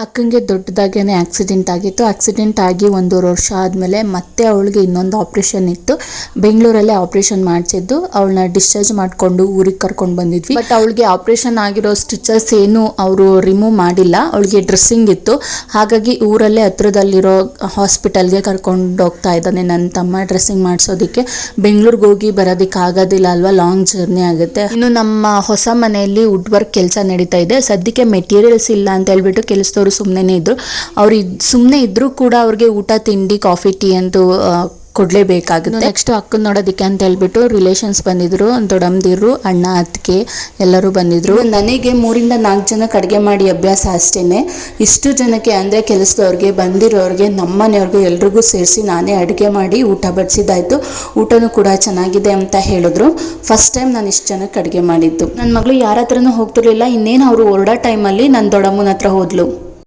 ಅಕ್ಕಂಗೆ ದೊಡ್ಡದಾಗೇನೆ accident ಆಗಿತ್ತು. Accident ಆಗಿ 1.5 ವರ್ಷ ಆದಮೇಲೆ ಮತ್ತೆ ಅವಳಿಗೆ ಇನ್ನೊಂದು ಆಪ್ರೇಷನ್ ಇತ್ತು. ಬೆಂಗಳೂರಲ್ಲೇ ಆಪ್ರೇಷನ್ ಮಾಡಿಸಿದ್ದು. ಅವಳನ್ನ ಡಿಸ್ಚಾರ್ಜ್ ಮಾಡಿಕೊಂಡು ಊರಿಗೆ ಕರ್ಕೊಂಡು ಬಂದಿದ್ವಿ. ಬಟ್ ಅವಳಿಗೆ ಆಪ್ರೇಷನ್ ಆಗಿರೋ ಸ್ಟಿಚಸ್ ಏನು ಅವರು ರಿಮೂವ್ ಮಾಡಿಲ್ಲ. ಅವಳಿಗೆ ಡ್ರೆಸ್ಸಿಂಗ್ ಇತ್ತು. ಹಾಗಾಗಿ ಊರಲ್ಲೇ ಹತ್ರದಲ್ಲಿರೋ ಹಾಸ್ಪಿಟಲ್ಗೆ ಕರ್ಕೊಂಡು ಹೋಗ್ತಾ ಇದ್ದಾನೆ ನನ್ನ ತಮ್ಮ ಡ್ರೆಸ್ಸಿಂಗ್ ಮಾಡಿಸೋದಕ್ಕೆ. ಬೆಂಗಳೂರಿಗೆ ಹೋಗಿ ಬರೋದಕ್ಕೆ ಆಗೋದಿಲ್ಲ ಅಲ್ವಾ, ಲಾಂಗ್ ಜರ್ನಿ ಆಗುತ್ತೆ. ಇನ್ನು ನಮ್ಮ ಹೊಸ ಮನೆಯಲ್ಲಿ ವುಡ್ ವರ್ಕ್ ಕೆಲಸ ನಡೀತಾ ಇದೆ. ಸದ್ಯಕ್ಕೆ ಮೆಟೀರಿಯಲ್ಸ್ ಇಲ್ಲ ಅಂತ ಹೇಳ್ಬಿಟ್ಟು ಕೆಲಸದವರು ಸುಮ್ಮನೆ ಇದ್ರು. ಅವ್ರು ಸುಮ್ಮನೆ ಇದ್ರೂ ಕೂಡ ಅವ್ರಿಗೆ ಊಟ ತಿಂಡಿ ಕಾಫಿ ಟೀ ಅಂತೂ ಕೊಡಲೇಬೇಕಾಗುತ್ತೆ. ನೆಕ್ಸ್ಟ್ ಅಕ್ಕನ ನೋಡೋದಕ್ಕೆ ಅಂತ ಹೇಳ್ಬಿಟ್ಟು ರಿಲೇಷನ್ಸ್ ಬಂದಿದ್ರು. ದೊಡ್ಡಮ್ಮದಿರು, ಅಣ್ಣ, ಅತ್ತಿಗೆ ಎಲ್ಲರೂ ಬಂದಿದ್ರು. ನನಗೆ 3 ರಿಂದ 4 ಜನಕ್ಕೆ ಅಡುಗೆ ಮಾಡಿ ಅಭ್ಯಾಸ ಅಷ್ಟೇನೆ. ಇಷ್ಟು ಜನಕ್ಕೆ ಅಂದರೆ ಕೆಲಸದವ್ರಿಗೆ, ಬಂದಿರೋರಿಗೆ, ನಮ್ಮನೆಯವ್ರಿಗೆ ಎಲ್ರಿಗೂ ಸೇರಿಸಿ ನಾನೇ ಅಡುಗೆ ಮಾಡಿ ಊಟ ಬಡಿಸಿದ್ದಾಯ್ತು. ಊಟನೂ ಕೂಡ ಚೆನ್ನಾಗಿದೆ ಅಂತ ಹೇಳಿದ್ರು. ಫಸ್ಟ್ ಟೈಮ್ ನಾನು ಇಷ್ಟು ಜನಕ್ಕೆ ಅಡುಗೆ ಮಾಡಿದ್ದು. ನನ್ನ ಮಗಳು ಯಾರ ಹತ್ರನೂ ಹೋಗ್ತಿರ್ಲಿಲ್ಲ. ಇನ್ನೇನು ಅವರು ಹೊರಡೋ ಟೈಮಲ್ಲಿ ನನ್ನ ದೊಡ್ಡಮ್ಮನ ಹತ್ರ ಹೋದ್ಲು.